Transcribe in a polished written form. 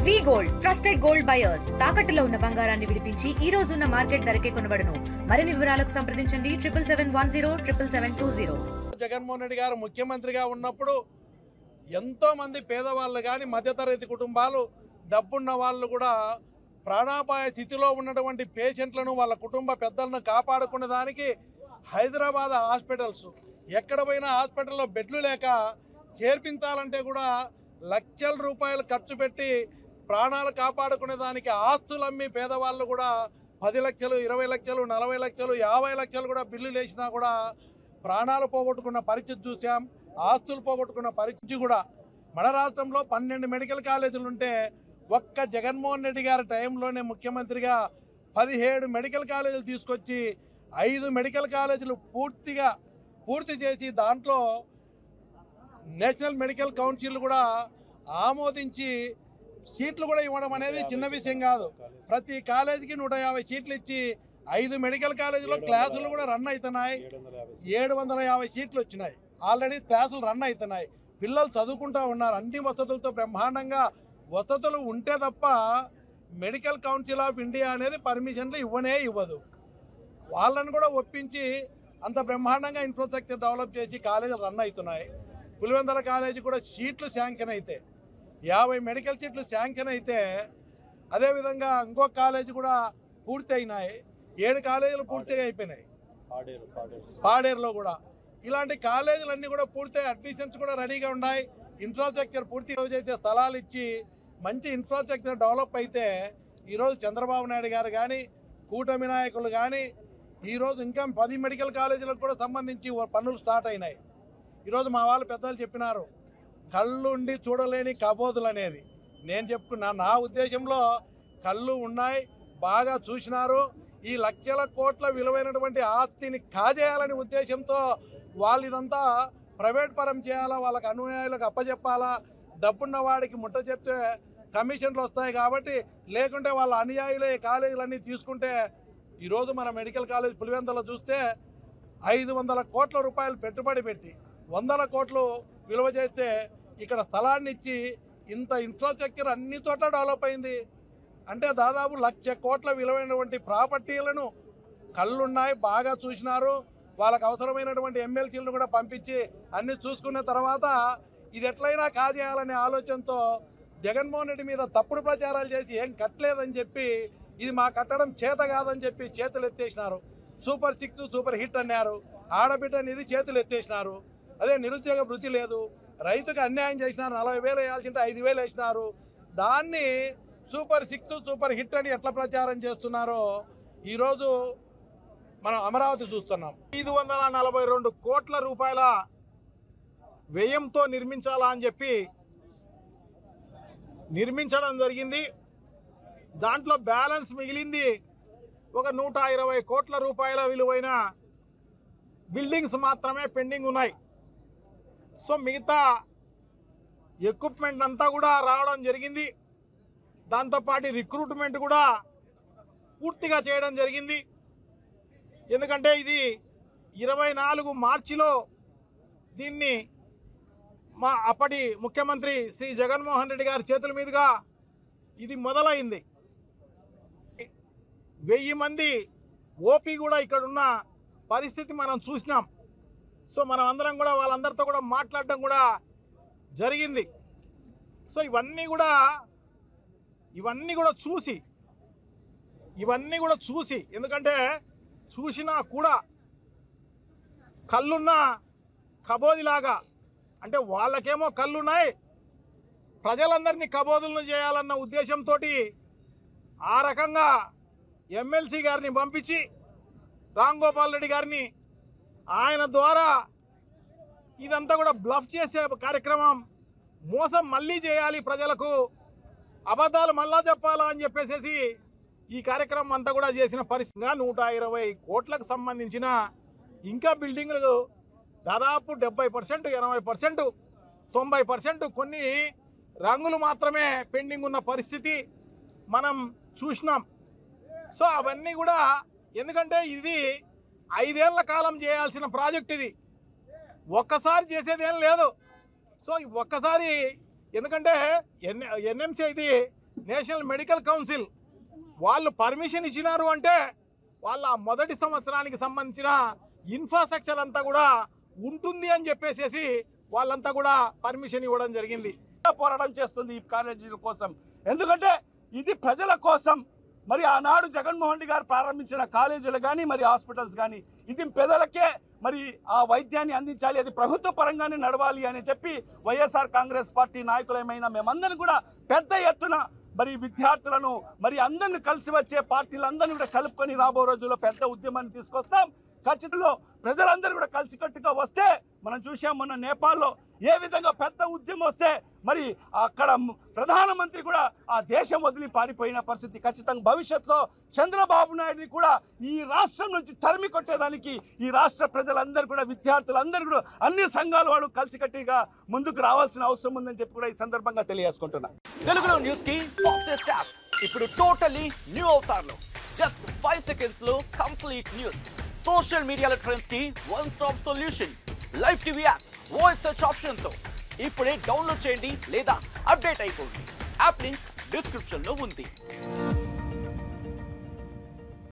వి gold trusted gold buyers తాకట్టులో ఉన్న బంగారాన్ని విడిపించి ఈ రోజు ఉన్న మార్కెట్ ధరకే కొనబడును. మరిన్ని వివరాలకు సంప్రదించండి 77107720. జగన్మోహన్ రెడ్డి గారు ముఖ్యమంత్రిగా ఉన్నప్పుడు ఎంతో మంది పేదవాళ్ళు కానీ మధ్యతరగతి కుటుంబాలు డబ్బున్న వాళ్ళు కూడా ప్రాణాపాయ స్థితిలో ఉన్నటువంటి పేషెంట్లను వాళ్ళ కుటుంబ పెద్దలను కాపాడుకునే దానికి హైదరాబాద్ హాస్పిటల్స్ ఎక్కడ పోయినా హాస్పిటల్లో బెడ్లు లేక చేర్పించాలంటే కూడా లక్షల రూపాయలు ఖర్చు పెట్టి ప్రాణాలు కాపాడుకునే దానికి ఆస్తులు అమ్మి పేదవాళ్ళు కూడా 10 లక్షలు 20 లక్షలు 40 లక్షలు 50 లక్షలు కూడా బిల్లులు వేసినా కూడా ప్రాణాలు పోగొట్టుకున్న పరిస్థితి చూసాం. ఆస్తులు పోగొట్టుకున్న పరిస్థితి కూడా మన రాష్ట్రంలో 12 మెడికల్ కాలేజీలు ఉంటే ఒక్క జగన్మోహన్ రెడ్డి గారి టైంలోనే ముఖ్యమంత్రిగా 17 మెడికల్ కాలేజీలు తీసుకొచ్చి 5 మెడికల్ కాలేజీలు పూర్తి చేసి దాంట్లో నేషనల్ మెడికల్ కౌన్సిల్ కూడా ఆమోదించి సీట్లు కూడా ఇవ్వడం అనేది చిన్న విషయం కాదు. ప్రతి కాలేజీకి 150 సీట్లు ఇచ్చి 5 మెడికల్ కాలేజీలో క్లాసులు కూడా రన్ అవుతున్నాయి. 750 సీట్లు వచ్చినాయి. ఆల్రెడీ క్లాసులు రన్ అవుతున్నాయి. పిల్లలు చదువుకుంటూ ఉన్నారు. అన్ని వసతులతో బ్రహ్మాండంగా వసతులు ఉంటే తప్ప మెడికల్ కౌన్సిల్ ఆఫ్ ఇండియా అనేది పర్మిషన్లు ఇవ్వదు. వాళ్ళని కూడా ఒప్పించి అంత బ్రహ్మాండంగా ఇన్ఫ్రాస్ట్రక్చర్ డెవలప్ చేసి కాలేజీలు రన్ అవుతున్నాయి. పులివెందుల కాలేజీ కూడా సీట్లు శాంక్షన్ అయితే 50 మెడికల్ సీట్లు శాంక్షన్ అయితే అదేవిధంగా ఇంకొక కాలేజీ కూడా పూర్తి అయినాయి. 7 కాలేజీలు పూర్తిగా అయిపోయినాయి. పాడేరులో కూడా ఇలాంటి కాలేజీలన్నీ కూడా పూర్తి అడ్మిషన్స్ కూడా రెడీగా ఉన్నాయి. ఇన్ఫ్రాస్ట్రక్చర్ పూర్తి చేసే స్థలాలు ఇచ్చి మంచి ఇన్ఫ్రాస్ట్రక్చర్ డెవలప్ అయితే ఈరోజు చంద్రబాబు నాయుడు గారు కానీ కూటమి నాయకులు కానీ ఈరోజు ఇంకా 10 మెడికల్ కాలేజీలకు కూడా సంబంధించి పనులు స్టార్ట్ అయినాయి. ఈరోజు మా వాళ్ళు పెద్దలు చెప్పినారు కళ్ళుండి చూడలేని కబోదులు అనేది. నేను చెప్పుకున్నా నా ఉద్దేశంలో కళ్ళు ఉన్నాయి, బాగా చూసినారు. ఈ లక్షల కోట్ల విలువైనటువంటి ఆస్తిని కాజేయాలని ఉద్దేశంతో వాళ్ళు ఇదంతా ప్రైవేట్ పరం చేయాలా, వాళ్ళకి అనుయాయులకు అప్పచెప్పాలా, డబ్బున్న వాడికి ముట్ట చెప్తే కమిషన్లు వస్తాయి కాబట్టి లేకుంటే వాళ్ళ అనుయాయులే కాలేజీలన్నీ తీసుకుంటే ఈరోజు మన మెడికల్ కాలేజ్ పులివెందులో చూస్తే 500 కోట్ల రూపాయలు పెట్టుబడి పెట్టి 100 కోట్లు విలువ చేస్తే ఇక్కడ స్థలాన్ని ఇచ్చి ఇంత ఇన్ఫ్రాస్ట్రక్చర్ అన్ని చోట్ల డెవలప్ అయింది. అంటే దాదాపు 1,00,000 కోట్ల విలువైనటువంటి ప్రాపర్టీలను కళ్ళున్నాయి, బాగా చూసినారు. వాళ్ళకు అవసరమైనటువంటి ఎమ్మెల్సీలను కూడా పంపించి అన్ని చూసుకున్న తర్వాత ఇది ఎట్లయినా కాజేయాలనే ఆలోచనతో జగన్మోహన్ రెడ్డి మీద తప్పుడు ప్రచారాలు చేసి ఏం కట్టలేదని చెప్పి ఇది మా కట్టడం చేత కాదని చెప్పి చేతులు ఎత్తేసినారు. సూపర్ 6 సూపర్ హిట్ అన్నారు. ఆడబిడ్డ నిధి చేతులు ఎత్తేసినారు. అదే నిరుద్యోగ వృత్తి లేదు. రైతుకు అన్యాయం చేసినారు. 40,000 వేయాల్సింటే 5,000 వేసినారు. దాన్ని సూపర్ 6 సూపర్ హిట్ అని ఎట్లా ప్రచారం చేస్తున్నారో ఈరోజు మనం అమరావతి చూస్తున్నాం. 542 కోట్ల రూపాయల వ్యయంతో నిర్మించాలా అని చెప్పి నిర్మించడం జరిగింది. దాంట్లో బ్యాలెన్స్ మిగిలింది ఒక 120 కోట్ల రూపాయల విలువైన బిల్డింగ్స్ మాత్రమే పెండింగ్ ఉన్నాయి. సో మిగతా ఎక్విప్మెంట్ అంతా కూడా రావడం జరిగింది. దాంతోపాటు రిక్రూట్మెంట్ కూడా పూర్తిగా చేయడం జరిగింది. ఎందుకంటే ఇది 24 మార్చిలో దీన్ని మా అప్పటి ముఖ్యమంత్రి శ్రీ జగన్మోహన్ రెడ్డి గారి చేతుల మీదుగా ఇది మొదలైంది. 1000 మంది ఓపీ కూడా ఇక్కడ ఉన్న పరిస్థితి మనం చూసినాం. సో మనం అందరం కూడా వాళ్ళందరితో కూడా మాట్లాడడం కూడా జరిగింది. సో ఇవన్నీ కూడా చూసి ఎందుకంటే చూసినా కూడా కళ్ళున్న కబోదిలాగా అంటే వాళ్ళకేమో కళ్ళున్నాయి, ప్రజలందరినీ కబోదులను చేయాలన్న ఉద్దేశంతో ఆ రకంగా ఎమ్మెల్సీ గారిని పంపించి రామ్ గోపాల్ రెడ్డి గారిని ఆయన ద్వారా ఇదంతా కూడా బ్లఫ్ చేసే కార్యక్రమం, మోసం మళ్ళీ చేయాలి, ప్రజలకు అబద్ధాలు మళ్ళా చెప్పాలా అని చెప్పేసి ఈ కార్యక్రమం అంతా కూడా చేసిన పరిస్థితి. 120 కోట్లకు సంబంధించిన ఇంకా బిల్డింగులు దాదాపు 70%, 80%, 90% కొన్ని రంగులు మాత్రమే పెండింగ్ ఉన్న పరిస్థితి మనం చూసినాం. సో అవన్నీ కూడా ఎందుకంటే ఇది 5 ఏళ్ల కాలం చేయాల్సిన ప్రాజెక్ట్, ఇది ఒక్కసారి చేసేదేం లేదు. సో ఒక్కసారి ఎందుకంటే ఎన్ఎంసీ ఇది నేషనల్ మెడికల్ కౌన్సిల్ వాళ్ళు పర్మిషన్ ఇచ్చినారు అంటే వాళ్ళ మొదటి సంవత్సరానికి సంబంధించిన ఇన్ఫ్రాస్ట్రక్చర్ అంతా కూడా ఉంటుంది అని చెప్పేసి వాళ్ళంతా కూడా పర్మిషన్ ఇవ్వడం జరిగింది. పోరాటం చేస్తుంది ఈ కాలేజీల కోసం, ఎందుకంటే ఇది ప్రజల కోసం. మరి ఆనాడు జగన్మోహన్ రెడ్డి గారు ప్రారంభించిన కాలేజీలు కానీ మరి హాస్పిటల్స్ కానీ ఇది పేదలకే మరి ఆ వైద్యాన్ని అందించాలి, అది ప్రభుత్వ పరంగానే నడవాలి అని చెప్పి వైఎస్ఆర్ కాంగ్రెస్ పార్టీ నాయకులమైన మేమందరం కూడా పెద్ద ఎత్తున మరి విద్యార్థులను మరి అందరిని కలిసి వచ్చే పార్టీలందరినీ కూడా కలుపుకొని రాబో రోజుల్లో పెద్ద ఉద్యమాన్ని తీసుకొస్తాం. ఖచ్చితంగా ప్రజలందరూ కూడా కలిసికట్టుగా వస్తే మనం చూసాం మొన్న నేపాల్లో ఏ విధంగా పెద్ద ఉద్యమం వస్తే మరి అక్కడ ప్రధానమంత్రి కూడా ఆ దేశం వదిలి పారిపోయిన పరిస్థితి. ఖచ్చితంగా భవిష్యత్తులో చంద్రబాబు నాయుడిని కూడా ఈ రాష్ట్రం నుంచి తరిమి కొట్టేదానికి ఈ రాష్ట్ర ప్రజలందరూ కూడా విద్యార్థులందరూ కూడా అన్ని సంఘాల వాళ్ళు కలిసికట్టుగా ముందుకు రావాల్సిన అవసరం ఉందని చెప్పి కూడా ఈ సందర్భంగా తెలియజేసుకుంటున్నా. తెలుగులో న్యూస్ కి ఫాస్టెస్ట్ యాప్ ఇప్పుడు టోటలీ న్యూ అవతార్లో జస్ట్ 5 seconds లో కంప్లీట్ న్యూస్, సోషల్ మీడియాలో ట్రెండ్స్ కి one stop solution, live TV app, voice search option తో ఇప్పుడే డౌన్లోడ్ చేయండి లేదా అప్డేట్ అయిపోండి. యాప్ లింక్ డిస్క్రిప్షన్ లో ఉంది.